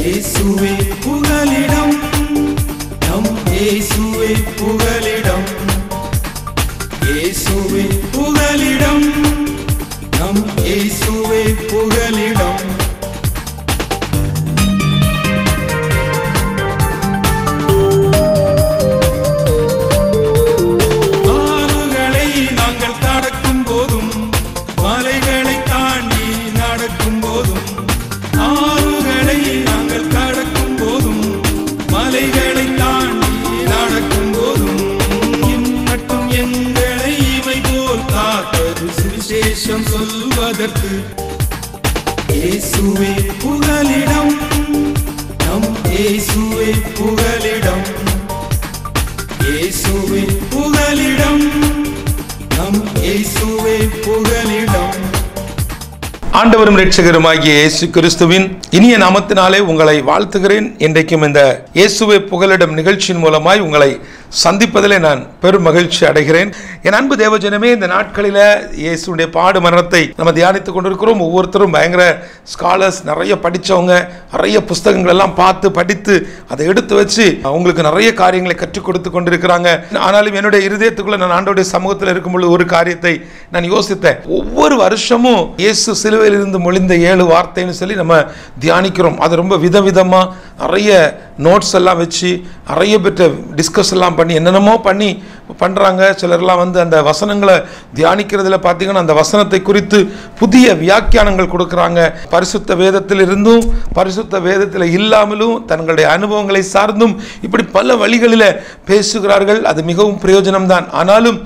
இயேசுவே புகலிடம், நம் இயேசுவே புகலிடம். இயேசுவே புகலிடம், நம் இயேசுவே புகலிடம். ஆறுகளை நாங்கள் கடக்கும் போதும், மலைகளை தாண்டி நடக்கும் போதும், ஆறுகளை நாங்கள் கடக்கும் போதும், மலைகளை தாண்டி நடக்கும் போதும், இம்மட்டும் எங்களை இவை போல் காத்தது சுவிசேஷம் சொல்வதற்கு. இயேசுவே புகலிடம், நம் இயேசுவே புகலிடம். இயேசுவே புகலிடம், நம் இயேசுவே புகலிடம். ஆண்டவரும் இரட்சகருமாகிய இயேசு கிறிஸ்துவின் இனிய நாமத்தினாலே உங்களை வாழ்த்துகிறேன். இன்றைக்கும் இந்த இயேசுவே புகலிடம் நிகழ்ச்சியின் மூலமாய் உங்களை சந்திப்பதிலே நான் பெரும் மகிழ்ச்சி அடைகிறேன். என் அன்பு தேவஜனமே, இந்த நாட்களில் இயேசுடைய பாடு மரணத்தை நம்ம தியானித்துக் கொண்டிருக்கிறோம். ஒவ்வொருத்தரும் பயங்கர ஸ்காலர்ஸ், நிறைய படித்தவங்க, நிறைய புஸ்தகங்கள் எல்லாம் பார்த்து படித்து அதை எடுத்து வச்சு அவங்களுக்கு நிறைய காரியங்களை கற்றுக் கொடுத்து கொண்டிருக்கிறாங்க. ஆனாலும் என்னுடைய இருதயத்துக்குள்ள நான் ஆண்டவருடைய சமூகத்தில் இருக்கும்பொழுது ஒரு காரியத்தை நான் யோசித்தேன். ஒவ்வொரு வருஷமும் இயேசு சிலுவையிலிருந்து மொழிந்த 7 வார்த்தைன்னு சொல்லி நம்ம தியானிக்கிறோம். அது ரொம்ப விதவிதமாக நிறைய நோட்ஸ் எல்லாம் வச்சு நிறைய பேர்ட்ட டிஸ்கஸ் எல்லாம் பண்ணி என்னென்னமோ பண்ணுறாங்க. சிலர்லாம் வந்து அந்த வசனங்களை தியானிக்கிறதுல பார்த்தீங்கன்னா அந்த வசனத்தை குறித்து புதிய வியாக்கியானங்கள் கொடுக்குறாங்க. பரிசுத்த வேதத்தில் இருந்தும் பரிசுத்த வேதத்தில் இல்லாமலும் தங்களுடைய அனுபவங்களை சார்ந்தும் இப்படி பல வழிகளில் பேசுகிறார்கள். அது மிகவும் பிரயோஜனம்தான். ஆனாலும்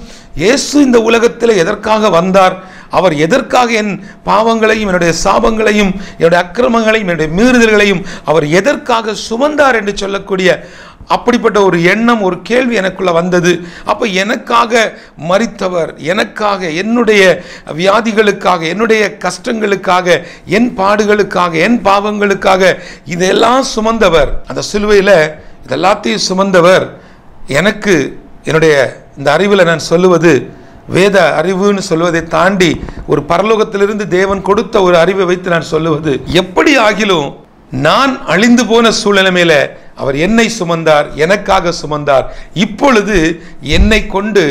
இயேசு இந்த உலகத்தில் எதற்காக வந்தார், அவர் எதற்காக என் பாவங்களையும் என்னுடைய சாபங்களையும் என்னுடைய அக்கிரமங்களையும் என்னுடைய மீறுதல்களையும் அவர் எதற்காக சுமந்தார் என்று சொல்லக்கூடிய அப்படிப்பட்ட ஒரு எண்ணம், ஒரு கேள்வி எனக்குள்ள வந்தது. அப்போ எனக்காக மரித்தவர், எனக்காக, என்னுடைய வியாதிகளுக்காக, என்னுடைய கஷ்டங்களுக்காக, என் பாடுகளுக்காக, என் பாவங்களுக்காக இதெல்லாம் சுமந்தவர், அந்த சிலுவையில் இதெல்லாத்தையும் சுமந்தவர். எனக்கு என்னுடைய இந்த அறிவில் நான் சொல்லுவது வேத அறிவுன்னு சொல்வதை தாண்டி ஒரு பரலோகத்திலிருந்து தேவன் கொடுத்த ஒரு அறிவை வைத்து நான் சொல்லுவது, எப்படி ஆகிலும் நான் அழிந்து போன சூழ்நிலையில அவர் என்னை சுமந்தார், எனக்காக சுமந்தார். இப்பொழுது என்னை கொண்டு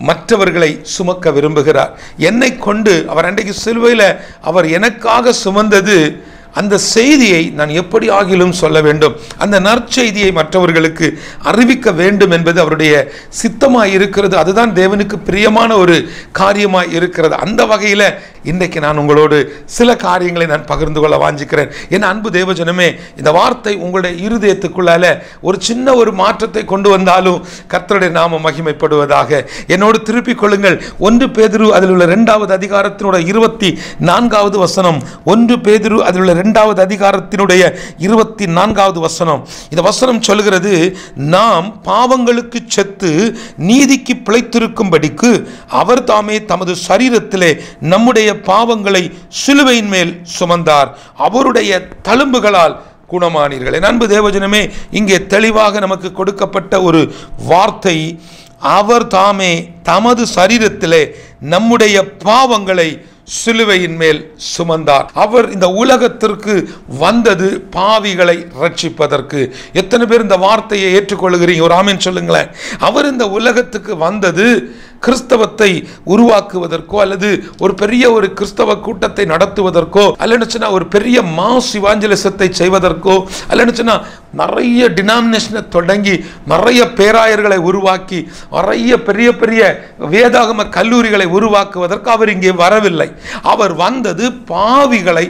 மற்றவர்களை சுமக்க விரும்புகிறார். என்னை கொண்டு அவர் அன்றைக்கு சிலுவையில் அவர் எனக்காக சுமந்தது, அந்த செய்தியை நான் எப்படி ஆகிலும் சொல்ல வேண்டும், அந்த நற்செய்தியை மற்றவர்களுக்கு அறிவிக்க வேண்டும் என்பது அவருடைய சித்தமாய் இருக்கிறது. அதுதான் தேவனுக்கு பிரியமான ஒரு காரியமாய் இருக்கிறது. அந்த வகையில் இன்றைக்கு நான் உங்களோடு சில காரியங்களை நான் பகிர்ந்து கொள்ள வாஞ்சிக்கிறேன். என் அன்பு தேவஜனமே, இந்த வார்த்தை உங்களுடைய இருதயத்துக்குள்ளால ஒரு சின்ன ஒரு மாற்றத்தை கொண்டு வந்தாலும் கர்த்தருடைய நாமம் மகிமைப்படுவதாக. என்னோடு திருப்பிக் கொள்ளுங்கள். 1 பேதுரு அதில் உள்ள 2வது அதிகாரத்தினுடைய 24வது வசனம். 1 பேதுரு அதில் உள்ள 2வது அதிகாரத்தினுடைய 24வது வசனம். இந்த வசனம் சொல்கிறது, நாம் பாவங்களுக்கு செத்து நீதிக்கு பிழைத்திருக்கும்படிக்கு அவர் தாமே தமது சரீரத்திலே நம்முடைய பாவங்களை சிலுவையின் மேல் சுமந்தார், அவருடைய தழும்புகளால் குணமானீர்கள். என் அன்பு தேவஜனமே, இங்கே தெளிவாக நமக்கு கொடுக்கப்பட்ட ஒரு வார்த்தை, அவர் தாமே தமது சரீரத்திலே நம்முடைய பாவங்களை சிலுவையின் மேல் சுமந்தார். அவர் இந்த உலகத்திற்கு வந்தது பாவிகளை ரட்சிப்பதற்கு. எத்தனை பேர் இந்த வார்த்தையை ஏற்றுக்கொள்கிறீங்க? ஒரு ஆமென் சொல்லுங்களேன். அவர் இந்த உலகத்துக்கு வந்தது கிறிஸ்தவத்தை உருவாக்குவதற்கோ அல்லது ஒரு பெரிய ஒரு கிறிஸ்தவ கூட்டத்தை நடத்துவதற்கோ அல்லனுச்சுன்னா ஒரு பெரிய மாஸ் இவாஞ்சலிசத்தை செய்வதற்கோ அல்லனுச்சுன்னா நிறைய டினாமினேஷனை தொடங்கி நிறைய பேராயர்களை உருவாக்கி நிறைய பெரிய பெரிய வேதாகம கல்லூரிகளை உருவாக்குவதற்கு அவர் இங்கே வரவில்லை. அவர் வந்தது பாவிகளை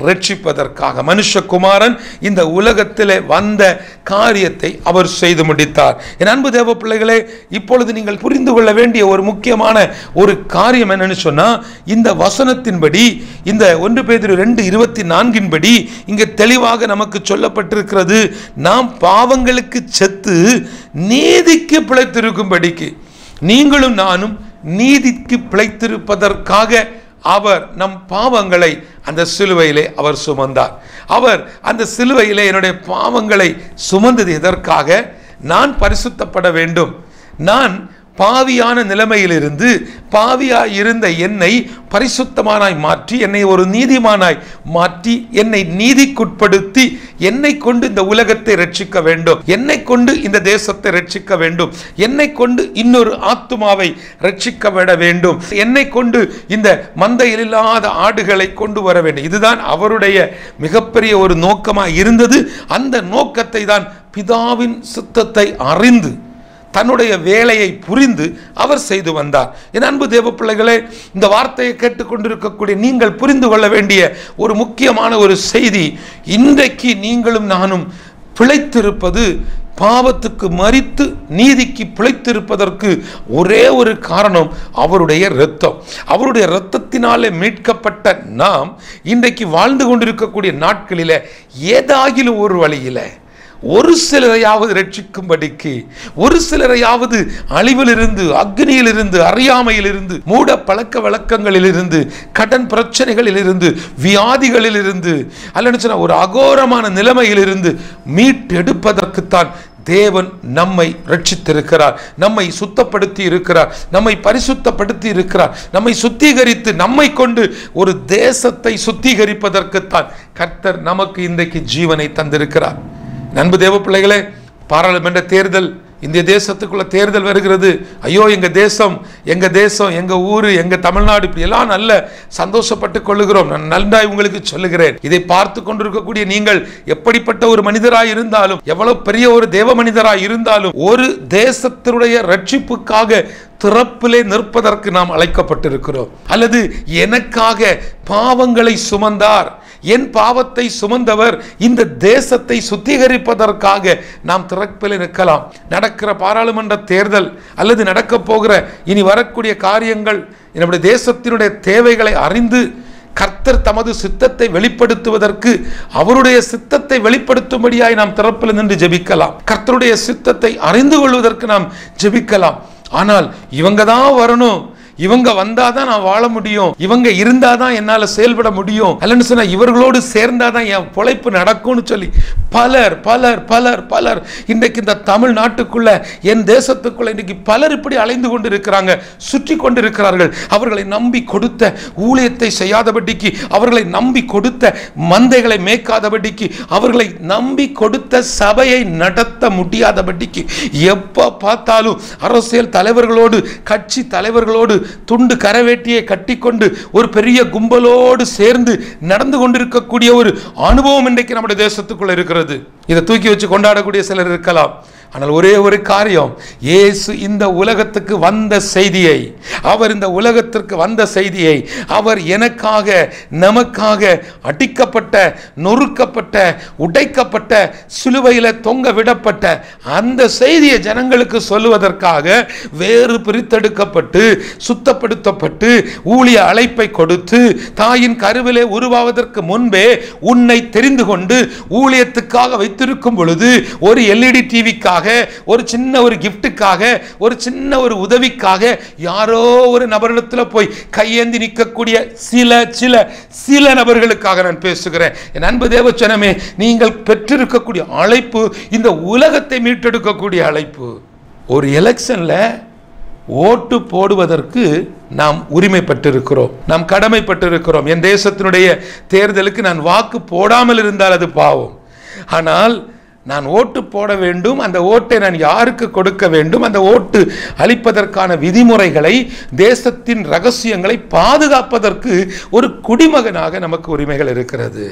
ரட்சிப்பதற்காக. மனுஷகுமாரன் இந்த உலகத்திலே வந்த காரியத்தை அவர் செய்து முடித்தார். என் அன்பு தேவ பிள்ளைகளே, இப்பொழுது நீங்கள் புரிந்து கொள்ள வேண்டிய ஒரு முக்கியமான ஒரு காரியம் என்னன்னு சொன்னா, இந்த வசனத்தின்படி, இந்த 1 பேதுரு 2:24 படி இங்கே தெளிவாக நமக்கு சொல்லப்பட்டிருக்கிறது, நாம் பாவங்களுக்கு செத்து நீதிக்கு பிழைத்திருக்கும்படிக்கு, நீங்களும் நானும் நீதிக்கு பிழைத்திருப்பதற்காக அவர் நம் பாவங்களை அந்த சிலுவையிலே அவர் சுமந்தார். அவர் அந்த சிலுவையிலே என்னுடைய பாவங்களை சுமந்தது எதற்காக? நான் பரிசுத்தப்பட வேண்டும், நான் பாவியான நிலைமையிலிருந்து பாவியாய் இருந்த என்னை பரிசுத்தமானாய் மாற்றி, என்னை ஒரு நீதிமானாய் மாற்றி, என்னை நீதிக்குட்படுத்தி, என்னை கொண்டு இந்த உலகத்தை ரட்சிக்க வேண்டும், என்னை கொண்டு இந்த தேசத்தை ரட்சிக்க வேண்டும், என்னை கொண்டு இன்னொரு ஆத்துமாவை ரட்சிக்க விட வேண்டும், என்னை கொண்டு இந்த மந்தையில் இல்லாத ஆடுகளை கொண்டு வர வேண்டும். இதுதான் அவருடைய மிகப்பெரிய ஒரு நோக்கமாக இருந்தது. அந்த நோக்கத்தை தான் பிதாவின் சித்தத்தை அறிந்து தன்னுடைய வேலையை புரிந்து அவர் செய்து வந்தார். என் அன்பு தேவ பிள்ளைகளே, இந்த வார்த்தையை கேட்டுக்கொண்டிருக்கக்கூடிய நீங்கள் புரிந்து கொள்ள வேண்டிய ஒரு முக்கியமான ஒரு செய்தி, இன்றைக்கு நீங்களும் நானும் பிழைத்திருப்பது, பாவத்துக்கு மரித்து நீதிக்கு பிழைத்திருப்பதற்கு ஒரே ஒரு காரணம் அவருடைய இரத்தம். அவருடைய இரத்தத்தினாலே மீட்கப்பட்ட நாம் இன்றைக்கு வாழ்ந்து கொண்டிருக்கக்கூடிய நாட்களில் ஏதாகிலும் ஒரு வழியில் ஒரு சிலரையாவது ரட்சிக்கும்படிக்கு, ஒரு சிலரையாவது அழிவிலிருந்து, அக்னியிலிருந்து, அறியாமையிலிருந்து, மூட பழக்க வழக்கங்களிலிருந்து, கடன் பிரச்சனைகளிலிருந்து, வியாதிகளிலிருந்து, அல்லது ஒரு அகோரமான நிலைமையிலிருந்து மீட்டெடுப்பதற்குத்தான் தேவன் நம்மை ரட்சித்திருக்கிறார், நம்மை சுத்தப்படுத்தி இருக்கிறார், நம்மை பரிசுத்தப்படுத்தி இருக்கிறார், நம்மை சுத்திகரித்து நம்மை கொண்டு ஒரு தேசத்தை சுத்திகரிப்பதற்குத்தான் கர்த்தர் நமக்கு இன்றைக்கு ஜீவனை தந்திருக்கிறார். அன்பு தேவ பிள்ளைகளே, பாராளுமன்ற தேர்தல், இந்திய தேசத்துக்குள்ள தேர்தல் வருகிறது. ஐயோ, எங்க தேசம், எங்க ஊரு, எங்க தமிழ்நாடு, இப்படி எல்லாம் நல்ல சந்தோஷப்பட்டு கொள்ளுகிறோம். நான் நன்றாய் உங்களுக்கு சொல்லுகிறேன், இதை பார்த்து கொண்டிருக்கக்கூடிய நீங்கள் எப்படிப்பட்ட ஒரு மனிதராய் இருந்தாலும், எவ்வளவு பெரிய ஒரு தேவ மனிதராய் இருந்தாலும், ஒரு தேசத்தினுடைய ரட்சிப்புக்காக திறப்பிலே நிற்பதற்கு நாம் அழைக்கப்பட்டிருக்கிறோம். அல்லது எனக்காக பாவங்களை சுமந்தார், என் பாவத்தை சுமந்தவர், இந்த தேசத்தை சுத்திகரிப்பதற்காக நாம் திறப்பிலே நிற்கலாம். நடக்கிற பாராளுமன்ற தேர்தல் அல்லது நடக்க போகிற இனி வரக்கூடிய காரியங்கள், நம்முடைய தேசத்தினுடைய தேவைகளை அறிந்து கர்த்தர் தமது சித்தத்தை வெளிப்படுத்துவதற்கு, அவருடைய சித்தத்தை வெளிப்படுத்தும்படியாய் நாம் திறப்பில் நின்று ஜெபிக்கலாம். கர்த்தருடைய சித்தத்தை அறிந்து கொள்வதற்கு நாம் ஜெபிக்கலாம். ஆனால் இவங்க தான் வரணும், இவங்க வந்தாதான் நான் வாழ முடியும், இவங்க இருந்தாதான் என்னால செயல்பட முடியும், அல்லன்னு சொன்னா இவர்களோடு சேர்ந்தாதான் என் பொழைப்பு நடக்கும்னு சொல்லி பலர் பலர் பலர் பலர் இன்றைக்கு இந்த தமிழ்நாட்டுக்குள்ள, என் தேசத்துக்குள்ள இன்றைக்கு பலர் இப்படி அலைந்து கொண்டு இருக்கிறாங்க, சுற்றி கொண்டு இருக்கிறார்கள். அவர்களை நம்பி கொடுத்த ஊழியத்தை செய்யாதபடிக்கு, அவர்களை நம்பி கொடுத்த மந்தைகளை மேய்க்காதபடிக்கு, அவர்களை நம்பி கொடுத்த சபையை நடத்த முடியாதபடிக்கு, எப்ப பார்த்தாலும் அரசியல் தலைவர்களோடு, கட்சி தலைவர்களோடு துண்டு கரவேட்டியை கட்டிக்கொண்டு ஒரு பெரிய கும்பலோடு சேர்ந்து நடந்து கொண்டிருக்கக்கூடிய ஒரு அனுபவம் இன்றைக்கு நம்முடைய தேசத்துக்குள்ள இருக்கிறது. இதை தூக்கி வச்சு கொண்டாடக்கூடிய சிலர் இருக்கலாம். ஆனால் ஒரே ஒரு காரியம், இயேசு இந்த உலகத்துக்கு வந்த செய்தியை, அவர் இந்த உலகத்திற்கு வந்த செய்தியை, அவர் எனக்காக நமக்காக அடிக்கப்பட்ட, நொறுக்கப்பட்ட, உடைக்கப்பட்ட, சிலுவையில் தொங்க விடப்பட்ட அந்த செய்தியை ஜனங்களுக்கு சொல்லுவதற்காக வேறு பிரித்தெடுக்கப்பட்டு, சுத்தப்படுத்தப்பட்டு, ஊழிய அழைப்பை கொடுத்து, தாயின் கருவிலே உருவாவதற்கு முன்பே உன்னை தெரிந்து கொண்டு ஊழியத்துக்காக வைத்திருக்கும் பொழுது, ஒரு எல்இடி டிவிக்காக, ஒரு சின்ன ஒரு கிஃப்ட்டுக்காக, ஒரு சின்ன ஒரு உதவிக்காக யாரோ ஒரு நபரிடத்தில் போய் கையேந்தி நிற்கக்கூடிய சில நபர்களுக்காக நான் பேசுகிறேன். என் அன்பு தேவச்சனமே, நீங்கள் பெற்றிருக்கக்கூடிய அழைப்பு இந்த உலகத்தை மீட்டெடுக்கக்கூடிய அழைப்பு. ஒரு எலெக்ஷன்ல ஓட்டு போடுவதற்கு நாம் உரிமைப்பட்டிருக்கிறோம், நாம் கடமைப்பட்டிருக்கிறோம். என் தேசத்தினுடைய தேர்தலுக்கு நான் வாக்கு போடாமல் இருந்தால் அது பாவம். ஆனால் நான் ஓட்டு போட வேண்டும், அந்த ஓட்டை நான் யாருக்கு கொடுக்க வேண்டும், அந்த ஓட்டு அளிப்பதற்கான விதிமுறைகளை, தேசத்தின் ரகசியங்களை பாதுகாப்பதற்கு ஒரு குடிமகனாக நமக்கு உரிமைகள் இருக்கிறது.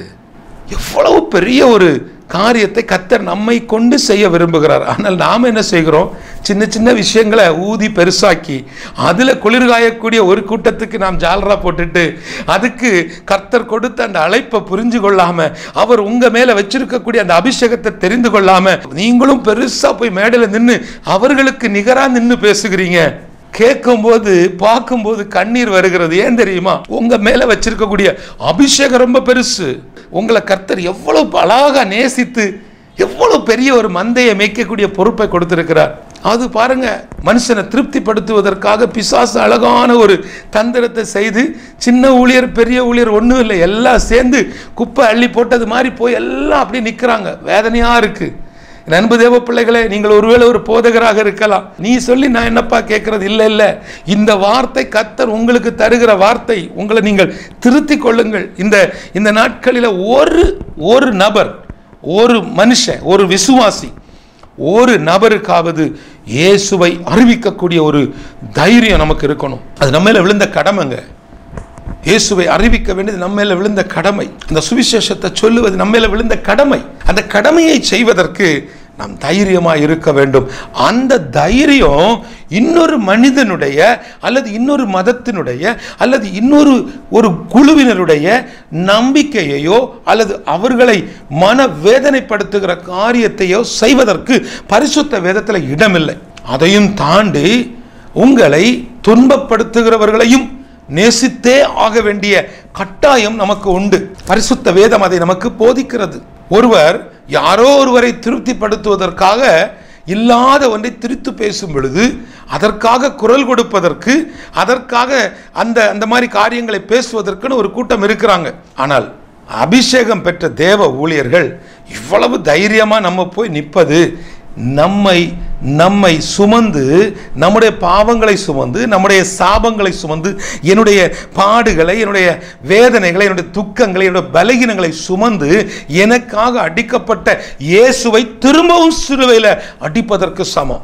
எவ்வளவு பெரிய ஒரு காரியத்தை கர்த்தர் நம்மை கொண்டு செய்ய விரும்புகிறார். ஆனால் நாம் என்ன செய்கிறோம், சின்ன சின்ன விஷயங்களை ஊதி பெருசாக்கி அதில் குளிர்காயக்கூடிய ஒரு கூட்டத்துக்கு நாம் ஜாலரா போட்டுட்டு, அதுக்கு கர்த்தர் கொடுத்த அந்த அழைப்பை புரிஞ்சு கொள்ளாம, அவர் உங்க மேல வச்சிருக்கக்கூடிய அந்த அபிஷேகத்தை தெரிந்து கொள்ளாம, நீங்களும் பெருசா போய் மேடையில் நின்று அவர்களுக்கு நிகரா நின்று பேசுகிறீங்க. கேட்கும் போது, பார்க்கும்போது கண்ணீர் வருகிறது. ஏன் தெரியுமா? உங்க மேல வச்சிருக்கக்கூடிய அபிஷேகம் ரொம்ப பெருசு. உங்களை கர்த்தர் எவ்வளவு அழகா நேசித்து, எவ்வளவு பெரிய ஒரு மந்தையை மேய்க்கக்கூடிய பொறுப்பை கொடுத்திருக்கிறார். அது பாருங்க, மனுஷனை திருப்திப்படுத்துவதற்காக பிசாசு அழகான ஒரு தந்திரத்தை செய்து, சின்ன ஊழியர் பெரிய ஊழியர் ஒன்றும் இல்லை, எல்லாம் சேர்ந்து குப்பை அள்ளி போட்டது மாதிரி போய் எல்லாம் அப்படி நிற்கிறாங்க. வேதனையா இருக்கு. அன்பு தேவ பிள்ளைகளே, நீங்கள் ஒருவேளை ஒரு போதகராக இருக்கலாம். நீ சொல்லி நான் என்னப்பா கேட்கறது? இல்லை, இந்த வார்த்தை கர்த்தர் உங்களுக்கு தருகிற வார்த்தை. உங்களை நீங்கள் திருத்திக் கொள்ளுங்கள். இந்த நாட்களில் ஒரு நபர், ஒரு மனுஷன், ஒரு விசுவாசி, ஒரு நபருக்காவது இயேசுவை அறிவிக்கக்கூடிய ஒரு தைரியம் நமக்கு இருக்கணும். அது நம்ம மேல விழுந்த கடமைங்க. இயேசுவை அறிவிக்க வேண்டியது நம்ம மேல விழுந்த கடமை. அந்த சுவிசேஷத்தை சொல்லுவது நம்ம மேல விழுந்த கடமை. அந்த கடமையை செய்வதற்கு நாம் தைரியமா இருக்க வேண்டும். அந்த தைரியம் இன்னொரு மனிதனுடைய அல்லது இன்னொரு மதத்தினுடைய அல்லது இன்னொரு ஒரு குழுவினருடைய நம்பிக்கையையோ அல்லது அவர்களை மன வேதனைப்படுத்துகிற காரியத்தையோ செய்வதற்கு பரிசுத்த வேதத்தில் இடமில்லை. அதையும் தாண்டி உங்களை துன்பப்படுத்துகிறவர்களையும் நேசித்தே ஆக வேண்டிய கட்டாயம் நமக்கு உண்டு. பரிசுத்த வேதம் அதை நமக்கு போதிக்கிறது. ஒருவர் யாரோ ஒருவரை திருப்திப்படுத்துவதற்காக இல்லாத ஒன்றை திரித்து பேசும் பொழுது அதற்காக குரல் கொடுப்பதற்கு, அதற்காக அந்த மாதிரி காரியங்களை பேசுவதற்குன்னு ஒரு கூட்டம் இருக்கிறாங்க. ஆனால் அபிஷேகம் பெற்ற தேவ ஊழியர்கள் இவ்வளவு தைரியமா நம்ம போய் நிற்பது, நம்மை சுமந்து, நம்முடைய பாவங்களை சுமந்து, நம்முடைய சாபங்களை சுமந்து, என்னுடைய பாடுகளை, என்னுடைய வேதனைகளை, என்னுடைய துக்கங்களை, என்னுடைய பலகீனங்களை சுமந்து எனக்காக அடிக்கப்பட்ட இயேசுவை திரும்பவும் சிலுவையில் அடிப்பதற்கு சமம்.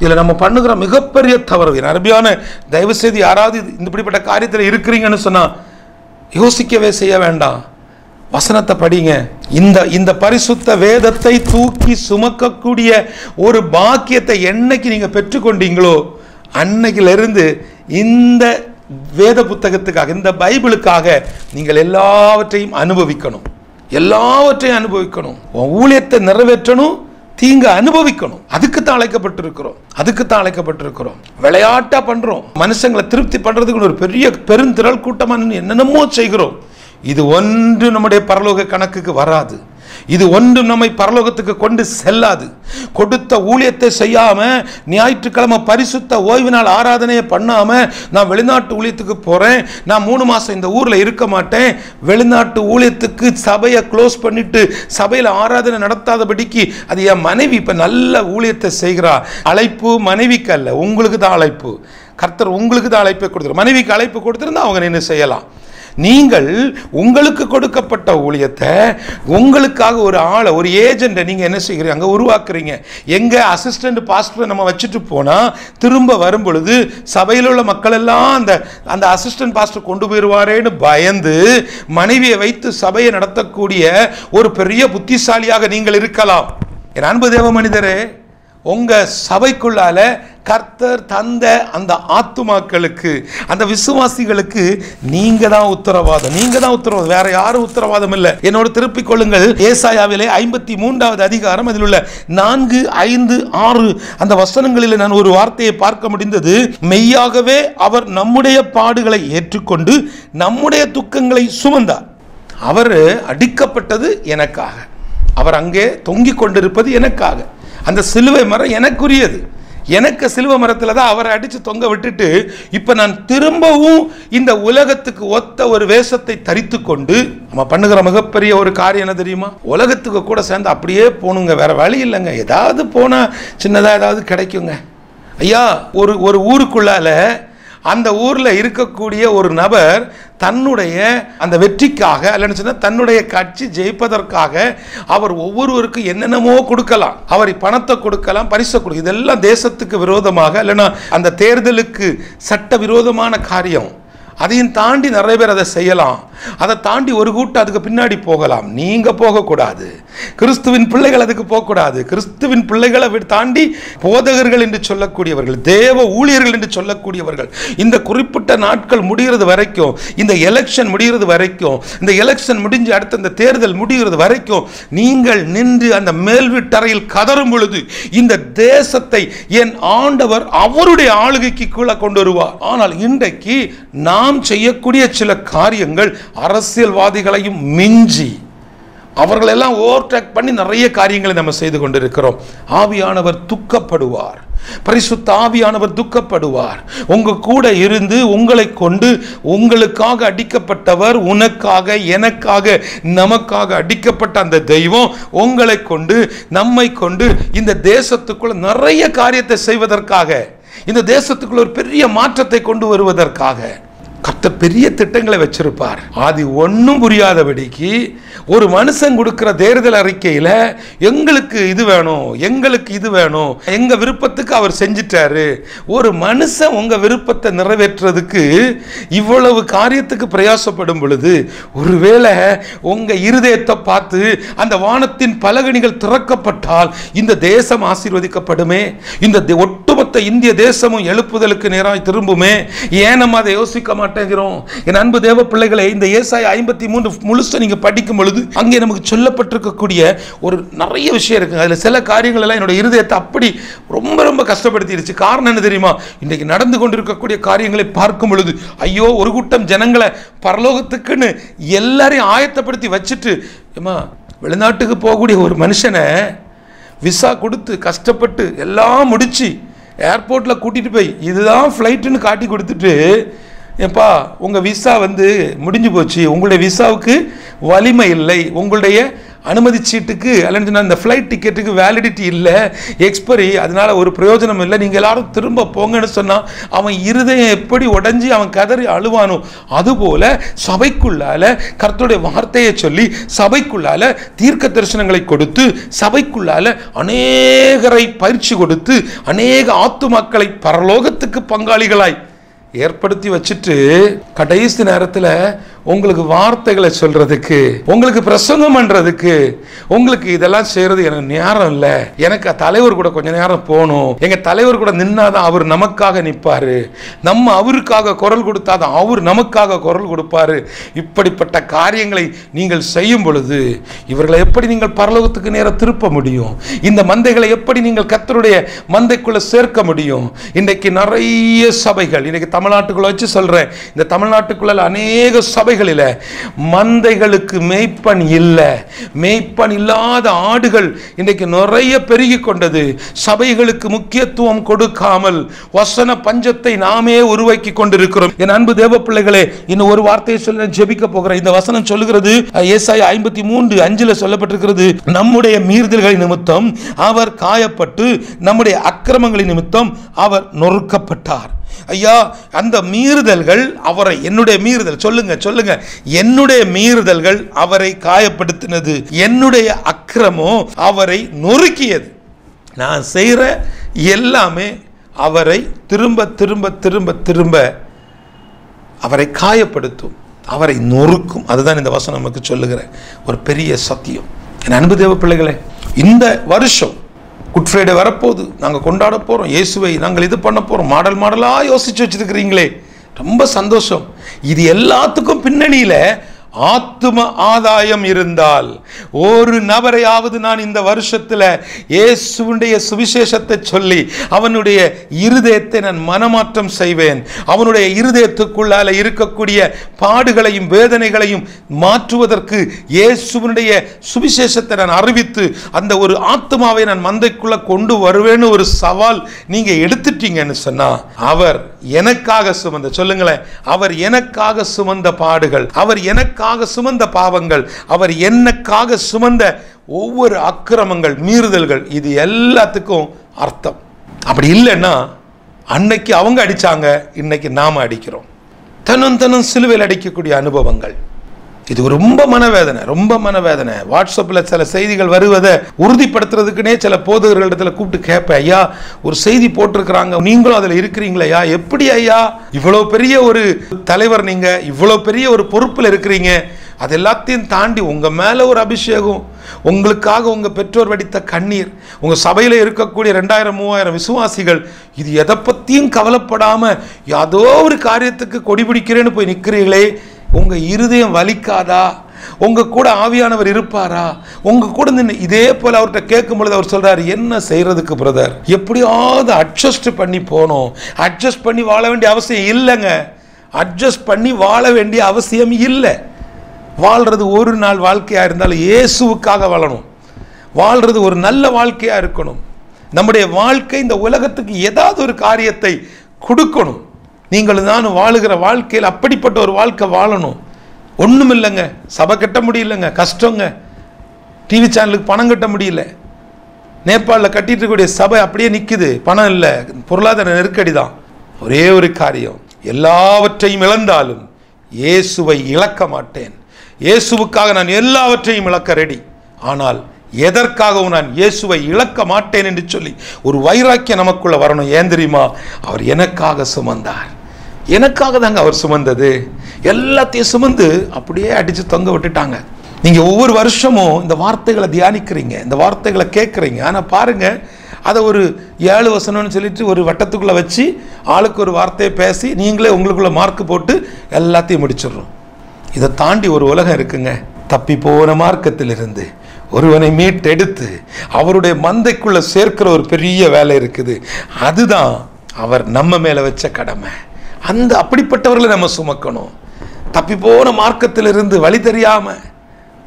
இதில் நம்ம பண்ணுகிற மிகப்பெரிய தவறு. அருமையான தயவு செய்து யாராவது இப்படிப்பட்ட காரியத்தில் இருக்கிறீங்கன்னு சொன்னா யோசிக்கவே செய்ய வேண்டாம். வசனத்தை படிங்க. இந்த பரிசுத்த வேதத்தை தூக்கி சுமக்கக்கூடிய ஒரு பாக்கியத்தை என்னைக்கு நீங்க பெற்றுக்கொண்டீங்களோ அன்னைக்கிலிருந்து இந்த வேத புத்தகத்துக்காக, இந்த பைபிளுக்காக நீங்கள் எல்லாவற்றையும் அனுபவிக்கணும். ஊழியத்தை நிறைவேற்றணும், தீங்க அனுபவிக்கணும். அதுக்குத்தான் அழைக்கப்பட்டிருக்கிறோம். விளையாட்டா பண்றோம். மனுஷங்களை திருப்தி பண்றதுக்கு ஒரு பெருந்திரள் கூட்டமா என்னென்னமோ செய்கிறோம். இது ஒன்று நம்முடைய பரலோக கணக்குக்கு வராது. இது ஒன்றும் நம்மை பரலோகத்துக்கு கொண்டு செல்லாது. கொடுத்த ஊழியத்தை செய்யாம, ஞாயிற்றுக்கிழமை பரிசுத்த ஓய்வு நாள் ஆராதனையை பண்ணாம நான் வெளிநாட்டு ஊழியத்துக்கு போறேன், நான் 3 மாசம் இந்த ஊர்ல இருக்க மாட்டேன், வெளிநாட்டு ஊழியத்துக்கு சபையை க்ளோஸ் பண்ணிட்டு சபையில ஆராதனை நடத்தாதபடிக்கு அது என் மனைவி இப்ப நல்ல ஊழியத்தை செய்கிறா. அழைப்பு மனைவிக்கு அல்ல, உங்களுக்கு தான் அழைப்பு. கர்த்தர் உங்களுக்கு தான் அழைப்பை கொடுத்துரு. மனைவிக்கு அழைப்பு கொடுத்திருந்தா அவங்க என்ன செய்யலாம். நீங்கள் உங்களுக்கு கொடுக்கப்பட்ட ஊழியத்தை, உங்களுக்காக ஒரு ஆளை, ஒரு ஏஜென்ட்டை நீங்க என்ன செய்கிறீங்க, உருவாக்குறீங்க. எங்க அசிஸ்டன்ட் பாஸ்டரை நம்ம வச்சுட்டு போனா திரும்ப வரும் பொழுது சபையில் உள்ள மக்கள் எல்லாம் அந்த அசிஸ்டன்ட் பாஸ்டர் கொண்டு போயிடுவாரேன்னு பயந்து மனைவியை வைத்து சபையை நடத்தக்கூடிய ஒரு பெரிய புத்திசாலியாக நீங்கள் இருக்கலாம். என் அன்பு தேவ மனிதரே, உங்க சபைக்குள்ளால கர்த்தர் தந்த அந்த ஆத்துமாக்களுக்கு, அந்த விசுவாசிகளுக்கு நீங்க தான் உத்தரவாதம். வேற யாரும் உத்தரவாதம் இல்லை. என்னோட திருப்பிக் கொள்ளுங்கள். ஏசாயாவிலே 53வது அதிகாரம் அதில் உள்ள 4, 5, 6 அந்த வசனங்களில் நான் ஒரு வார்த்தையை பார்க்க முடிந்தது. மெய்யாகவே அவர் நம்முடைய பாடுகளை ஏற்றுக்கொண்டு நம்முடைய துக்கங்களை சுமந்தார். அவர் அடிக்கப்பட்டது எனக்காக, அவர் அங்கே தொங்கிக் கொண்டிருப்பது எனக்காக. அந்த சிலுவை மரம் எனக்குரியது. எனக்கு சிலுவை மரத்தில் தான் அவரை அடித்து தொங்க விட்டுட்டு இப்போ நான் திரும்பவும் இந்த உலகத்துக்கு ஒத்த ஒரு வேஷத்தை தரித்து கொண்டு நம்ம பண்ணுகிற மிகப்பெரிய ஒரு காரியம் என்ன தெரியுமா? உலகத்துக்கு கூட சேர்ந்து அப்படியே போகணுங்க. வேற வழி இல்லைங்க. ஏதாவது போனால் சின்னதாக ஏதாவது கிடைக்குங்க. ஐயா, ஒரு ஊருக்குள்ளால அந்த ஊரில் இருக்கக்கூடிய ஒரு நபர் தன்னுடைய அந்த வெற்றிக்காக, இல்லைன்னு சொன்னால் தன்னுடைய கட்சி ஜெயிப்பதற்காக அவர் ஒவ்வொருவருக்கும் என்னென்னமோ கொடுக்கலாம். அவர் பணத்தை கொடுக்கலாம், பரிசை கொடுக்கலாம். இதெல்லாம் தேசத்துக்கு விரோதமாக, இல்லைன்னா அந்த தேர்தலுக்கு சட்ட விரோதமான காரியம். அதையும் தாண்டி நிறைய பேர் அதை செய்யலாம். அதை தாண்டி ஒரு கூட்டம் அதுக்கு பின்னாடி போகலாம். நீங்க போகக்கூடாது. கிறிஸ்துவின் பிள்ளைகள் அதுக்கு போகக்கூடாது. கிறிஸ்துவின் பிள்ளைகளை தாண்டி போதகர்கள் என்று சொல்லக்கூடியவர்கள், தேவ ஊழியர்கள் என்று சொல்லக்கூடியவர்கள், இந்த குறிப்பிட்ட நாட்கள் முடிகிறது வரைக்கும், இந்த எலெக்ஷன் முடிகிறது வரைக்கும், இந்த எலெக்ஷன் முடிஞ்சு அடுத்த இந்த தேர்தல் முடிகிறது வரைக்கும் நீங்கள் நின்று அந்த மேல் வீட்டறையில் கதறும் பொழுது இந்த தேசத்தை என் ஆண்டவர் அவருடைய ஆளுகைக்கு கீழே கொண்டு வருவார். ஆனால் இன்றைக்கு நாம் செய்யக்கூடிய சில காரியங்கள் அரசியல்வாதிகளையும் மிஞ்சி, அவர்களெல்லாம் ஓவர்டேக் பண்ணி நிறைய காரியங்களை நம்ம செய்து கொண்டிருக்கிறோம். ஆவியானவர் துக்கப்படுவார். பரிசுத்த ஆவியானவர் துக்கப்படுவார். உங்க கூட இருந்து உங்களை கொண்டு, உங்களுக்காக அடிக்கப்பட்டவர், உனக்காக எனக்காக நமக்காக அடிக்கப்பட்ட அந்த தெய்வம் உங்களை கொண்டு, நம்மை கொண்டு இந்த தேசத்துக்குள்ள நிறைய காரியத்தை செய்வதற்காக, இந்த தேசத்துக்குள்ள ஒரு பெரிய மாற்றத்தை கொண்டு வருவதற்காக கர்த்தர் பெரிய திட்டங்களை வச்சிருப்பார். அது ஒன்றும் புரியாதபடிக்கு ஒரு மனுஷன் கொடுக்கிற தேர்தல் அறிக்கையில எங்களுக்கு இது வேணும், எங்களுக்கு இது வேணும், எங்க விருப்பத்துக்கு அவர் செஞ்சிட்டாரு. ஒரு மனுஷன் உங்க விருப்பத்தை நிறைவேற்றுறதுக்கு இவ்வளவு காரியத்துக்கு பிரயாசப்படும் பொழுது, ஒருவேளை உங்க இருதயத்தை பார்த்து அந்த வானத்தின் பலகணிகள் திறக்கப்பட்டால் இந்த தேசம் ஆசீர்வதிக்கப்படுமே, இந்த ஒட்டுமொத்த இந்திய தேசமும் எழுப்புதலுக்கு நேராய் திரும்புமே. ஏன் நம்ம அதை யோசிக்க மாட்டோம்? என் அன்பு தேவ பிள்ளைகளை, இந்த ஏசாயா 53 முழுச நீங்க படிக்கும் பொழுது அங்கே நமக்கு சொல்லப்பட்டிருக்கக்கூடிய ஒரு நிறைய விஷயம் இருக்கு. அதுல சில காரியங்கள் எல்லாம் என்னோட இருதயத்தை அப்படி ரொம்ப ரொம்ப கஷ்டப்படுத்திடுச்சு. காரணம் என்ன தெரியுமா? இன்றைக்கு நடந்து கொண்டிருக்கக்கூடிய காரியங்களை பார்க்கும் பொழுது, ஐயோ, ஒரு கூட்டம் ஜனங்களை பரலோகத்துக்குன்னு எல்லாரையும் ஆயத்தப்படுத்தி வச்சுட்டு, வெளிநாட்டுக்கு போகக்கூடிய ஒரு மனுஷனை விசா கொடுத்து கஷ்டப்பட்டு எல்லாம் முடிச்சு ஏர்போர்ட்டில் கூட்டிகிட்டு போய் இதுதான் ஃப்ளைட்டுன்னு காட்டி கொடுத்துட்டு, ஏப்பா உங்கள் விசா முடிஞ்சு போச்சு, உங்களுடைய விசாவுக்கு வலிமை இல்லை, உங்களுடைய அனுமதி சீட்டுக்கு அல்லது இந்த ஃப்ளைட் டிக்கெட்டுக்கு வேலிடிட்டி இல்லை, எக்ஸ்பைரி, அதனால ஒரு பிரயோஜனம் இல்லை, நீங்கள் எல்லாரும் திரும்ப போங்கன்னு சொன்னால் அவன் இருதயம் எப்படி உடஞ்சி அவன் கதறி அழுவானோ, அதுபோல சபைக்குள்ளால கர்த்தருடைய வார்த்தையை சொல்லி சபைக்குள்ளால தீர்க்க தரிசனங்களை கொடுத்து சபைக்குள்ளால அநேகரை பயிற்சி கொடுத்து அநேக ஆத்துமாக்களை பரலோகத்துக்கு பங்காளிகளாய் ஏற்படுத்தி வச்சுட்டு கடைசி நேரத்தில் உங்களுக்கு வார்த்தைகளை சொல்றதுக்கு, உங்களுக்கு பிரசங்கம் பண்றதுக்கு, உங்களுக்கு இதெல்லாம் செய்யறது எனக்கு நேரம் இல்லை, எனக்கு தலைவர் கூட கொஞ்ச நேரம் போகணும், எங்க தலைவர் கூட நின்னாதான் அவர் நமக்காக நிற்பாரு, நம்ம அவருக்காக குரல் கொடுத்தாதான் அவர் நமக்காக குரல் கொடுப்பாரு. இப்படிப்பட்ட காரியங்களை நீங்கள் செய்யும் பொழுது இவர்களை எப்படி நீங்கள் பரலோகத்துக்கு நேரம் திருப்ப முடியும்? இந்த மந்தைகளை எப்படி நீங்கள் கர்த்தருடைய மந்தைக்குள்ள சேர்க்க முடியும்? இன்றைக்கு நிறைய சபைகள், இன்னைக்கு தமிழ்நாட்டுக்குள்ள வச்சு சொல்றேன், இந்த தமிழ்நாட்டுக்குள்ள அநேக சபைகளில் மந்தைகளுக்கு மேய்ப்பன் இல்லை, மேய்ப்பன் இல்லாத ஆடுகள் இன்றைக்கு நிறைய பெருகி கொண்டது. சபைகளுக்கு முக்கியத்துவம் கொடுக்காமல் வசன பஞ்சத்தை நாமே உருவாக்கி கொண்டிருக்கிறோம். என் அன்பு தேவ பிள்ளைகளே, இன்னும் ஒரு வார்த்தையை சொல்ல ஜெபிக்க போகிறேன். இந்த வசனம் சொல்லுகிறது, ஏசாயா 53:5 சொல்லப்பட்டிருக்கிறது, நம்முடைய மீறுதல்களின் நிமித்தம் அவர் காயப்பட்டு நம்முடைய அக்கிரமங்களின் நிமித்தம் அவர் நொறுக்கப்பட்டார். ஐயா, அந்த மீறுதல்கள் அவரை, என்னுடைய மீறுதல், சொல்லுங்க, என்னுடைய மீறுதல்கள் அவரை காயப்படுத்தினது, என்னுடைய அக்கிரமோ அவரை நொறுக்கியது. நான் செய்கிற எல்லாமே அவரை திரும்ப திரும்ப திரும்ப திரும்ப அவரை காயப்படுத்தும், அவரை நொறுக்கும். அதுதான் இந்த வசனம் நமக்கு சொல்லுகிற ஒரு பெரிய சத்தியம். என் அன்பு தேவ பிள்ளைகளே, இந்த வருஷம் குட் ஃப்ரைடே வரப்போகுது, நாங்கள் கொண்டாட போகிறோம், இயேசுவை நாங்கள் இது பண்ண போகிறோம், மாடலாக யோசிச்சு வச்சுருக்கிறீங்களே, ரொம்ப சந்தோஷம். இது எல்லாத்துக்கும் பின்னணியில் ஆத்தும ஆதாயம் இருந்தால், ஒரு நபரையாவது நான் இந்த வருஷத்தில் இயேசுவுடைய சுவிசேஷத்தை சொல்லி அவனுடைய இருதயத்தை நான் மனமாற்றம் செய்வேன், அவனுடைய இருதயத்துக்குள்ளால இருக்கக்கூடிய பாடுகளையும் வேதனைகளையும் மாற்றுவதற்கு இயேசுவுடைய சுவிசேஷத்தை நான் அறிவித்து அந்த ஒரு ஆத்மாவை நான் மந்தைக்குள்ள கொண்டு வருவேன்னு ஒரு சவால் நீங்க எடுத்துட்டீங்கன்னு சொன்னா, அவர் எனக்காக சுமந்த, சொல்லுங்களேன், அவர் எனக்காக சுமந்த பாடுகள், அவர் எனக்காக சுமந்த பாவங்கள், அவர் எனக்காக சுமந்த ஒவ்வொரு அக்கிரமங்கள், மீறுதல்கள், இது எல்லாத்துக்கும் அர்த்தம். அப்படி இல்லைன்னா அன்னைக்கு அவங்க அடிச்சாங்க, இன்னைக்கு நாம அடிக்கிறோம். தனம் சிலுவையில் அடிக்கக்கூடிய அனுபவங்கள், இது ரொம்ப மனவேதனை, ரொம்ப மனவேதனை. வாட்ஸ்அப்பில் சில செய்திகள் வருவதை உறுதிப்படுத்துறதுக்குனே சில போதகர்களிடத்துல கூப்பிட்டு கேட்பேன், ஐயா ஒரு செய்தி போட்டிருக்கிறாங்க, நீங்களும் அதில் இருக்கிறீங்களா? எப்படி ஐயா, இவ்வளோ பெரிய ஒரு தலைவர், நீங்க இவ்வளோ பெரிய ஒரு பொறுப்பில் இருக்கிறீங்க, அது எல்லாத்தையும் தாண்டி உங்க மேல ஒரு அபிஷேகம், உங்களுக்காக உங்க பெற்றோர் வடித்த கண்ணீர், உங்க சபையில் இருக்கக்கூடிய 2000-3000 விசுவாசிகள், இது எதை பத்தியும் கவலைப்படாம ஏதோ ஒரு காரியத்துக்கு கொடி பிடிக்கிறேன்னு போய் நிற்கிறீங்களே, உங்க இருதயம் வலிக்காதா? உங்க கூட ஆவியானவர் இருப்பாரா? உங்க கூட நின்று இதே போல அவர்கிட்ட கேட்கும் பொழுது அவர் சொல்றாரு, என்ன செய்யறதுக்கு பிரதர், எப்படியாவது அட்ஜஸ்ட் பண்ணி போனோம், அட்ஜஸ்ட் பண்ணி வாழ வேண்டிய அவசியம் இல்லைங்க, அட்ஜஸ்ட் பண்ணி வாழ வேண்டிய அவசியம் இல்லை. வாழ்றது ஒரு நாள் வாழ்க்கையா இருந்தாலும் இயேசுவுக்காக வாழணும், வாழ்றது ஒரு நல்ல வாழ்க்கையா இருக்கணும். நம்முடைய வாழ்க்கை இந்த உலகத்துக்கு ஏதாவது ஒரு காரியத்தை கொடுக்கணும். நீங்கள் நானும் வாழுகிற வாழ்க்கையில் அப்படிப்பட்ட ஒரு வாழ்க்கை வாழணும். ஒன்றும் இல்லைங்க, சபை கட்ட முடியலங்க, கஷ்டங்க. டிவி சேனலுக்கு பணம் கட்ட முடியல. நேபாளில் கட்டிட்டு இருக்கக்கூடிய சபை அப்படியே நிற்குது, பணம் இல்லை, பொருளாதார நெருக்கடி தான். ஒரே ஒரு காரியம், எல்லாவற்றையும் இழந்தாலும் இயேசுவை இழக்க மாட்டேன். இயேசுவுக்காக நான் எல்லாவற்றையும் இழக்க ரெடி. ஆனால் எதற்காகவும் நான் இயேசுவை இழக்க மாட்டேன் என்று சொல்லி ஒரு வைராக்கியம் நமக்குள்ள வரணும். ஏன் தெரியுமா? அவர் எனக்காக சுமந்தார். எனக்காக தாங்க அவர் சுமந்தது. எல்லாத்தையும் சுமந்து அப்படியே அடித்து தொங்க விட்டுட்டாங்க. நீங்கள் ஒவ்வொரு வருஷமும் இந்த வார்த்தைகளை தியானிக்கிறீங்க, இந்த வார்த்தைகளை கேட்குறீங்க. ஆனால் பாருங்கள், அதை ஒரு 7 வசனம்னு சொல்லிட்டு ஒரு வட்டத்துக்குள்ளே வச்சு ஆளுக்கு ஒரு வார்த்தையை பேசி நீங்களே உங்களுக்குள்ள மார்க் போட்டு எல்லாத்தையும் முடிச்சிடுறோம். இதை தாண்டி ஒரு உலகம் இருக்குங்க. தப்பி போன மார்க்கத்திலிருந்து ஒருவனை மீட்டெடுத்து அவருடைய மந்தைக்குள்ள சேர்க்கிற ஒரு பெரிய வேலை இருக்குது. அதுதான் அவர் நம்ம மேலே வச்ச கடமை. அந்த அப்படிப்பட்டவர்களை நம்ம சுமக்கணும். தப்பி போன மார்க்கத்திலிருந்து வழி தெரியாமல்,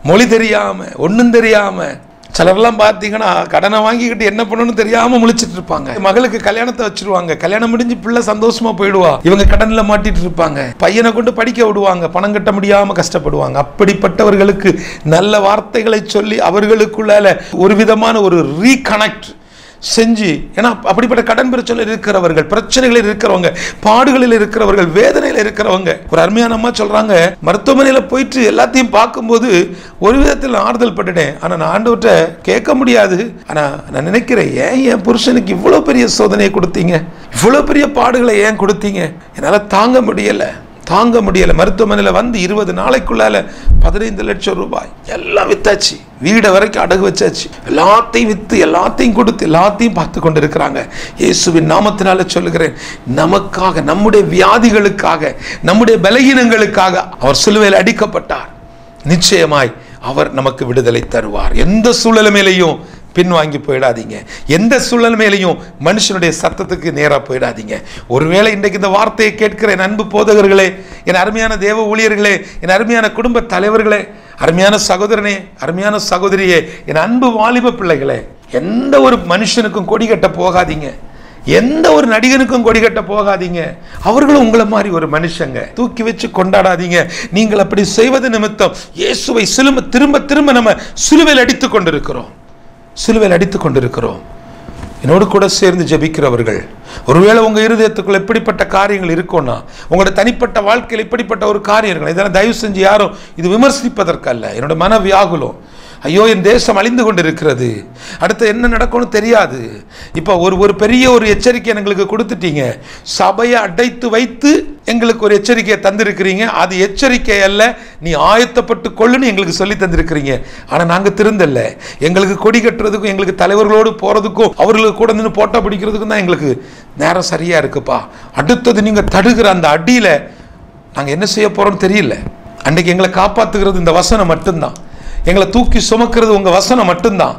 மொழி தெரியாமல், ஒன்றும் தெரியாமல், சிலர்லாம் பார்த்தீங்கன்னா கடனை வாங்கிக்கிட்டு என்ன பண்ணணும்னு தெரியாமல் முழிச்சிட்டு இருப்பாங்க. மகளுக்கு கல்யாணத்தை வச்சிருவாங்க, கல்யாணம் முடிஞ்சு பிள்ளை சந்தோஷமா போயிடுவா, இவங்க கடனில் மாட்டிட்டு இருப்பாங்க. பையனை கொண்டு படிக்க விடுவாங்க, பணம் கட்ட முடியாமல் கஷ்டப்படுவாங்க. அப்படிப்பட்டவர்களுக்கு நல்ல வார்த்தைகளை சொல்லி அவர்களுக்குள்ள ஒரு விதமான ஒரு ரீகனெக்ட் செஞ்சு, ஏன்னா அப்படிப்பட்ட கடன் பிரச்சனையில் இருக்கிறவர்கள், பிரச்சனைகளில் இருக்கிறவங்க, பாடுகளில் இருக்கிறவர்கள், வேதனையில் இருக்கிறவங்க. ஒரு அருமையான அம்மா சொல்றாங்க, மருத்துவமனையில் போயிட்டு எல்லாத்தையும் பார்க்கும்போது ஒரு விதத்தில் ஆறுதல் பட்டுட்டேன். ஆனால் நான் ஆண்டவர்கிட்ட கேட்க முடியாது. ஆனால் நான் நினைக்கிறேன், ஏன் என் புருஷனுக்கு இவ்வளோ பெரிய சோதனையை கொடுத்தீங்க, இவ்வளோ பெரிய பாடுகளை ஏன் கொடுத்தீங்க? என்னால் தாங்க முடியலை. மருத்துவமனையில் வந்து 20 நாளைக்குள்ளால 15 லட்சம் ரூபாய் எல்லாம் வித்தாச்சு, வீடை வரைக்கும் அடகு வச்சாச்சு, எல்லாத்தையும் வித்து எல்லாத்தையும் கொடுத்து எல்லாத்தையும் பார்த்து கொண்டு இருக்கிறாங்க. இயேசுவின் நாமத்தினால சொல்லுகிறேன், நமக்காக, நம்முடைய வியாதிகளுக்காக, நம்முடைய பலகீனங்களுக்காக அவர் சிலுவையில் அடிக்கப்பட்டார். நிச்சயமாய் அவர் நமக்கு விடுதலை தருவார். எந்த சூழலுமேலையும் பின்வாங்கி போயிடாதீங்க. எந்த சூழ்நிலையிலையும் மனுஷனுடைய சத்தத்துக்கு நேராக போயிடாதீங்க. ஒருவேளை இன்றைக்கு இந்த வார்த்தையை கேட்கிற என் அன்பு போதகர்களே, என் அருமையான தேவ ஊழியர்களே, என் அருமையான குடும்ப தலைவர்களே, அருமையான சகோதரனே, அருமையான சகோதரியே, என் அன்பு வாலிப பிள்ளைகளே, எந்த ஒரு மனுஷனுக்கும் கொடி கட்ட போகாதீங்க. எந்த ஒரு நடிகனுக்கும் கொடி கட்ட போகாதீங்க. அவர்களும் உங்களை மாதிரி ஒரு மனுஷங்க. தூக்கி வச்சு கொண்டாடாதீங்க. நீங்கள் அப்படி செய்வது நிமித்தம் இயேசுவை திரும்ப திரும்ப நம்ம சிலுவையில் அடித்துக் கொண்டிருக்கிறோம். என்னோடு கூட சேர்ந்து ஜெபிக்கிறவர்கள், ஒருவேளை உங்க இருதயத்துக்குள்ள எப்படிப்பட்ட காரியங்கள் இருக்கும்னா, உங்களோட தனிப்பட்ட வாழ்க்கையில் இப்படிப்பட்ட ஒரு காரியம் இருக்கணும். இதெல்லாம் தயவு செஞ்சு யாரும் இது விமர்சிப்பதற்கல்ல. என்னோட மன வியாகுலம், ஐயோ என் தேசம் அழிந்து கொண்டிருக்கிறது, அடுத்து என்ன நடக்கும்னு தெரியாது. இப்போ ஒரு பெரிய ஒரு எச்சரிக்கை எங்களுக்கு கொடுத்துட்டீங்க. சபையை அடைத்து வைத்து எங்களுக்கு ஒரு எச்சரிக்கையை தந்திருக்கிறீங்க. அது எச்சரிக்கை அல்ல, நீ ஆயத்தப்பட்டு கொள்ளுன்னு எங்களுக்கு சொல்லி தந்திருக்கிறீங்க. ஆனால் நாங்கள் திருந்தல்ல. எங்களுக்கு கொடி கட்டுறதுக்கும், எங்களுக்கு தலைவர்களோடு போகிறதுக்கும், அவர்களுக்கு கூட நின்று போட்டோ பிடிக்கிறதுக்கும் தான் எங்களுக்கு நேரம் சரியாக இருக்குப்பா. அடுத்தது நீங்கள் தடுக்கிற அந்த அடியில் நாங்கள் என்ன செய்ய போகிறோம்னு தெரியல. அன்றைக்கு எங்களை காப்பாற்றுகிறது இந்த வசனம் மட்டும்தான். எங்களை தூக்கி சுமக்கிறது உங்க வசனம் மட்டும்தான்.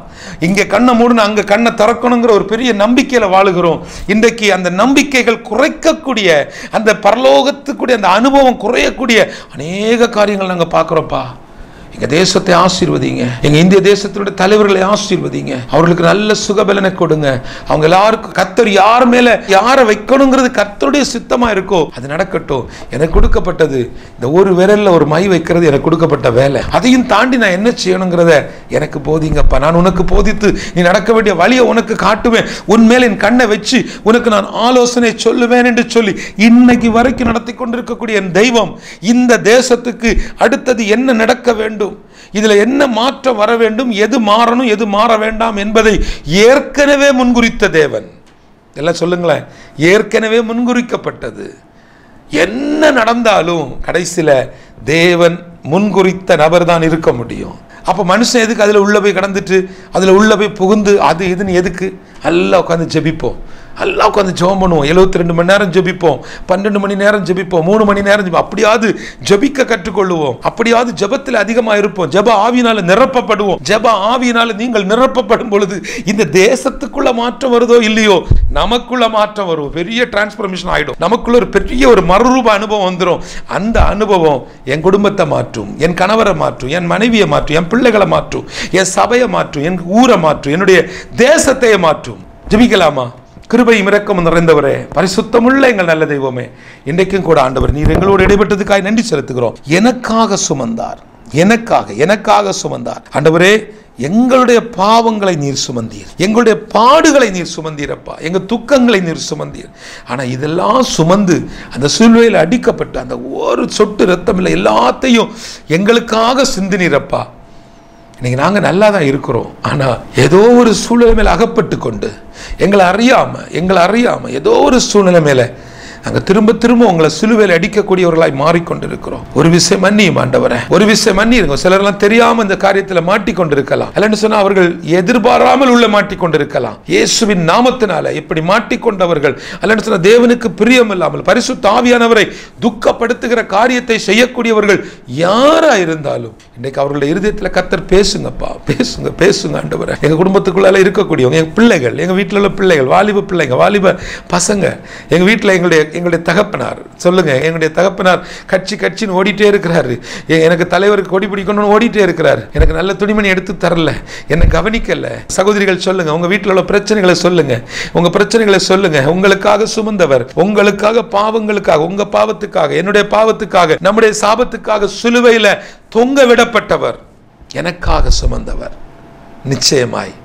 இங்கே கண்ணை மூடுன்னு அங்கே கண்ணை திறக்கணுங்கிற ஒரு பெரிய நம்பிக்கையில் வாழுகிறோம். இன்றைக்கு அந்த நம்பிக்கைகள் குறைக்கக்கூடிய, அந்த பரலோகத்துக்குடைய அந்த அனுபவம் குறையக்கூடிய அநேக காரியங்கள் நாங்கள் பார்க்குறோம்ப்பா. எங்கள் தேசத்தை ஆசீர்வதிங்க, எங்கள் இந்திய தேசத்தினுடைய தலைவர்களை ஆசீர்வதிங்க, அவர்களுக்கு நல்ல சுகபலனை கொடுங்க. அவங்க எல்லாருக்கும் கர்த்தர் யார் மேலே யாரை வைக்கணுங்கிறது கர்த்தருடைய சித்தமாக இருக்கோ அது நடக்கட்டும். எனக்கு கொடுக்கப்பட்டது இந்த ஒரு விரலில் ஒரு மை வைக்கிறது எனக்கு கொடுக்கப்பட்ட வேலை. அதையும் தாண்டி நான் என்ன செய்யணுங்கிறத எனக்கு போதிங்கப்பா. நான் உனக்கு போதித்து நீ நடக்க வேண்டிய வழியை உனக்கு காட்டுவேன். உன்மேல் என் கண்ணை வச்சு உனக்கு நான் ஆலோசனை சொல்லுவேன் என்று சொல்லி இன்னைக்கு வரைக்கும் நடத்தி கொண்டிருக்கக்கூடிய என் தெய்வம் இந்த தேசத்துக்கு அடுத்தது என்ன நடக்க வேண்டும், இதுல என்ன மாற்றம் வர வேண்டும், எது மாறணும், எது மாற வேண்டாம் என்பதை ஏற்கனவே முன்குறித்த தேவன். எல்லாம் சொல்லுங்களேன், ஏற்கனவே முன்குறிக்கப்பட்டது. என்ன நடந்தாலும் கடைசியில தேவன் முன்குறித்த நபர் தான் இருக்க முடியும். அப்போ மனுஷன் எதுக்கு அதில் உள்ள போய் கடந்துட்டு அதில் உள்ள போய் புகுந்து அது இதுன்னு எதுக்கு? எல்லாம் உட்காந்து ஜெபிப்போம், எல்லாம் உட்காந்து ஜெபம் பண்ணுவோம். 72 மணி நேரம் ஜெபிப்போம், 12 மணி நேரம் ஜெபிப்போம், 3 மணி நேரம் ஜெபிப்போம். அப்படியாவது ஜெபிக்க கற்றுக்கொள்ளுவோம், அப்படியாவது ஜெபத்தில் அதிகமாக இருப்போம், ஜெப ஆவியினால நிரப்பப்படுவோம். ஜெப ஆவியினால நீங்கள் நிரப்பப்படும் பொழுது இந்த தேசத்துக்குள்ள மாற்றம் வருதோ இல்லையோ, நமக்குள்ள மாற்றம் வரும். பெரிய டிரான்ஸ்ஃபர்மேஷன் ஆகிடும். நமக்குள்ள ஒரு பெரிய ஒரு மறுரூப அனுபவம் வந்துடும். அந்த அனுபவம் என் குடும்பத்தை மாற்றும், என் கணவரை மாற்றும், என் மனைவியை மாற்றும், என் பிள்ளைகளை மாற்றும், என் சபையை மாற்றும், என் ஊரை மாற்றும், என்னுடைய தேசத்தையே மாற்றும். ஜெபிக்கலாமா? கிருபையும் இரக்கமும் நிறைந்தவரே, பரிசுத்தமுள்ள எங்கள் நல்ல தெய்வமே, இன்றைக்கும் கூட ஆண்டவர் நீர் எங்களோடு இடைப்பட்டதுக்காக நன்றி செலுத்துகிறோம். எனக்காக சுமந்தார், எனக்காக சுமந்தார். ஆண்டவரே, எங்களுடைய பாவங்களை நீர் சுமந்தீர், எங்களுடைய பாடுகளை நீர் சுமந்தீரப்பா, எங்கள் துக்கங்களை நீர் சுமந்தீர். ஆனால் இதெல்லாம் சுமந்து அந்த சிலுவையில் அடிக்கப்பட்டு அந்த ஒரு சொட்டு ரத்தம் இல்லை எல்லாத்தையும் எங்களுக்காக சிந்தினீரப்பா. இன்னைக்கு நாங்கள் நல்லா தான் இருக்கிறோம். ஆனால் ஏதோ ஒரு சூழ்நிலை மேலே அகப்பட்டு கொண்டு எங்களை அறியாமல் ஏதோ ஒரு சூழ்நிலை மேலே நாங்கள் திரும்ப திரும்ப உங்களை சிலுவையில் அடிக்கக்கூடியவர்களாய் மாறிக்கொண்டிருக்கிறோம். ஒரு விஷயம் மன்னியும் ஆண்டவரே, ஒரு விஷயம் மன்னிருங்க. சிலர்லாம் தெரியாமல் இந்த காரியத்தில் மாட்டிக்கொண்டிருக்கலாம். இல்லைன்னு சொன்னால் அவர்கள் எதிர்பாராமல் உள்ள மாட்டிக்கொண்டிருக்கலாம். இயேசுவின் நாமத்தினால இப்படி மாட்டிக்கொண்டவர்கள், இல்லைன்னு சொன்னால் தேவனுக்கு பிரியம் இல்லாமல் பரிசுத்த ஆவியானவரை துக்கப்படுத்துகிற காரியத்தை செய்யக்கூடியவர்கள் யாரா இருந்தாலும் இன்றைக்கு அவர்களுடைய இருதயத்தில் கர்த்தர் பேசுங்கப்பா, பேசுங்க ஆண்டவரே. எங்க குடும்பத்துக்குள்ளால இருக்கக்கூடியவங்க, எங்க பிள்ளைகள், எங்க வீட்டில் உள்ள பிள்ளைகள், வாலிப பிள்ளைங்க, வாலிப பசங்க, எங்க வீட்டில் எங்களுடைய தகப்பனார் சொல்லுங்க, எங்களுடைய தகப்பனார் கட்சின்னு ஓடிட்டே இருக்கிறாரு. எனக்கு தலைவருக்கு கொடி பிடிக்கணும்னு ஓடிட்டே இருக்கிறாரு. எனக்கு நல்ல துணிமணி எடுத்து தரல, என்னை கவனிக்கல. சகோதரிகள் சொல்லுங்க, உங்க வீட்டில் உள்ள பிரச்சனைகளை சொல்லுங்க, உங்க பிரச்சனைகளை சொல்லுங்க. உங்களுக்காக சுமந்தவர், உங்களுக்காக பாவங்களுக்காக, உங்க பாவத்துக்காக, என்னுடைய பாவத்துக்காக, நம்முடைய சாபத்துக்காக சிலுவையில தொங்க விடப்பட்டவர், எனக்காக சுமந்தவர் நிச்சயமாய்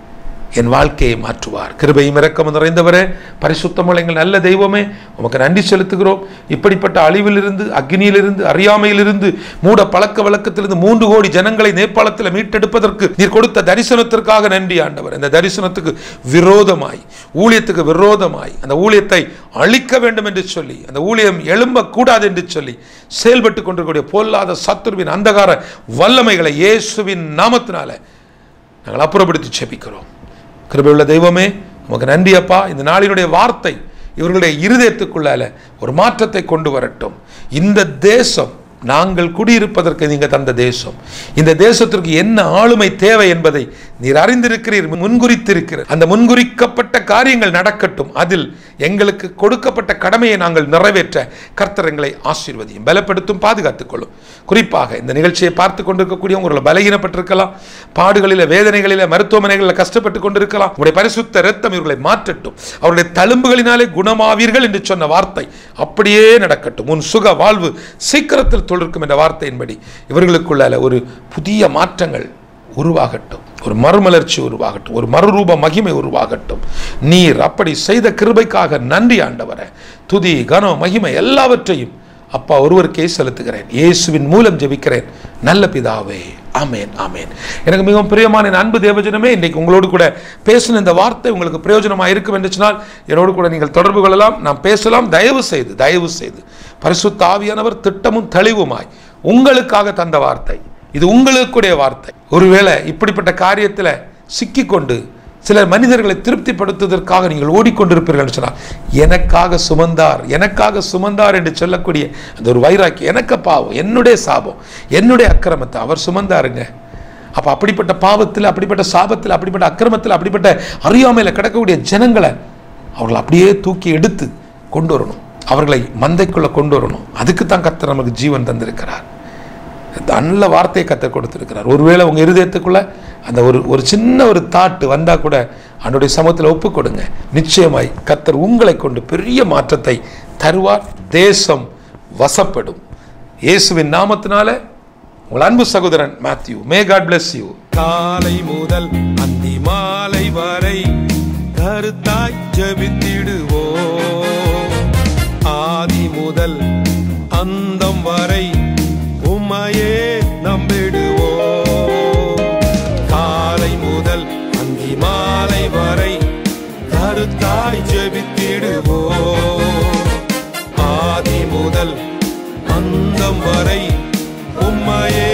என் வாழ்க்கையை மாற்றுவார். கிருபையும் இரக்கமும் நிறைந்தவரே, பரிசுத்தமுள்ள எங்கள் நல்ல தெய்வமே, உமக்கு நன்றி செலுத்துகிறோம். இப்படிப்பட்ட அழிவிலிருந்து, அக்னியிலிருந்து, அறியாமையிலிருந்து, மூட பழக்க வழக்கத்திலிருந்து 3 கோடி ஜனங்களை நேபாளத்தில் மீட்டெடுப்பதற்கு நீர் கொடுத்த தரிசனத்திற்காக நன்றி ஆண்டவர். இந்த தரிசனத்துக்கு விரோதமாய், ஊழியத்துக்கு விரோதமாய், அந்த ஊழியத்தை அழிக்க வேண்டும் என்று சொல்லி, அந்த ஊழியம் எழும்பக்கூடாது என்று சொல்லி செயல்பட்டு கொண்டிருக்கக்கூடிய பொல்லாத சத்துருவின் அந்தகார வல்லமைகளை இயேசுவின் நாமத்தினால நாங்கள் அப்புறப்படுத்தி செபிக்கிறோம். கிருபையுள்ள தெய்வமே, உமக்கு நன்றி அப்பா. இந்த நாளினுடைய வார்த்தை இவர்களுடைய இருதயத்துக்குள்ளால ஒரு மாற்றத்தை கொண்டு வரட்டும். இந்த தேசம் நாங்கள் குடியிருப்பதற்கு நீங்க தந்த தேசம், இந்த தேசத்திற்கு என்ன ஆளுமை தேவை என்பதை நீர் அறிந்திருக்கிறீர், முன்குறித்திருக்கிறீர். அந்த முன்குறிக்கப்பட்ட காரியங்கள் நடக்கட்டும். அதில் எங்களுக்கு கொடுக்கப்பட்ட கடமையை நாங்கள் நிறைவேற்ற கர்த்தர் எங்களை ஆசீர்வதியும், பலப்படுத்தும், பாதுகாத்துக் கொள்ளும். குறிப்பாக இந்த நிகழ்ச்சியை பார்த்து கொண்டிருக்கக்கூடியவங்க ஒரு பலகீனப்பட்டிருக்கலாம், பாடுகளில், வேதனைகளில், மருத்துவமனைகளில் கஷ்டப்பட்டு கொண்டிருக்கலாம். உங்களுடைய பரிசுத்த இரத்தம் இவர்களை மாற்றட்டும். அவருடைய தழும்புகளினாலே குணமாவீர்கள் என்று சொன்ன வார்த்தை அப்படியே நடக்கட்டும். உன் சுக வாழ்வு சீக்கிரத்தில் தொழிற்கும் என்ற வார்த்தையின்படி இவர்களுக்குள்ள ஒரு புதிய மாற்றங்கள் உருவாகட்டும், ஒரு மறுமலர்ச்சி உருவாகட்டும், ஒரு மறுரூப மகிமை உருவாகட்டும். நீர் அப்படி செய்த கிருபைக்காக நன்றி ஆண்டவரே. துதி, கனம், மகிமை எல்லாவற்றையும் அப்பா ஒருவருக்கே செலுத்துகிறேன். இயேசுவின் மூலம் ஜெபிக்கிறேன் நல்ல பிதாவே, ஆமேன், ஆமேன். எனக்கு மிகவும் பிரியமான என் அன்பு தேவஜனமே, இன்றைக்கு உங்களோடு கூட பேசின இந்த வார்த்தை உங்களுக்கு பிரயோஜனமாக இருக்கும் என்று சொன்னால் என்னோடு கூட நீங்கள் தொடர்பு கொள்ளலாம், நாம் பேசலாம். தயவு செய்து பரிசுத்த ஆவியானவர் திட்டமும் தெளிவுமாய் உங்களுக்காக தந்த வார்த்தை இது, உங்களுக்குடைய வார்த்தை. ஒருவேளை இப்படிப்பட்ட காரியத்தில் சிக்கிக்கொண்டு சிலர் மனிதர்களை திருப்திப்படுத்துவதற்காக நீங்கள் ஓடிக்கொண்டிருப்பீர்கள் சொன்னால், எனக்காக சுமந்தார் என்று சொல்லக்கூடிய அந்த ஒரு வைராக்கியம், எனக்கு பாவம், என்னுடைய சாபம், என்னுடைய அக்கிரமத்தை அவர் சுமந்தாருங்க. அப்போ அப்படிப்பட்ட பாவத்தில், அப்படிப்பட்ட சாபத்தில், அப்படிப்பட்ட அக்கிரமத்தில், அப்படிப்பட்ட அறியாமையில் கிடக்கக்கூடிய ஜனங்களை அவர்களை அப்படியே தூக்கி எடுத்து கொண்டு வரணும், அவர்களை மந்தைக்குள்ள கொண்டு வரணும். அதுக்கு தான் கர்த்தர் நமக்கு ஜீவன் தந்திருக்கிறார், நல்ல வார்த்தையை கர்த்தர் கொடுத்திருக்கிறார். ஒருவேளை உங்க இருதயத்துக்குள்ள அந்த ஒரு சின்ன ஒரு தாட்டு வந்தா கூட அவனுடைய சமூகத்தில் ஒப்பு கொடுங்க. நிச்சயமாய் கர்த்தர் உங்களை கொண்டு பெரிய மாற்றத்தை தருவார். தேசம் வசப்படும். இயேசுவின் நாமத்தினால உங்கள் அன்பு சகோதரன் Matthew. May god bless you. காலை முதல் அந்தி மாலை வரை கருத்தாய் ஜெபித்திடுவோம். ஆதி முதல் அந்தம் வரை உம்மையே நம்பிடுவோம். காலை முதல் அந்தி மாலை வரை கருத்தாய் ஜெபித்திடுவோம். ஆதி முதல் அந்தம் வரை உம்மையே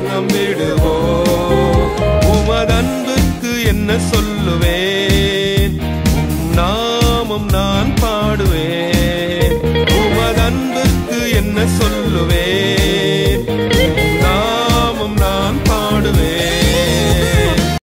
நம்பிடுவோம். உமதன்புக்கு என்ன சொல்லுவேன், நாமம் நான்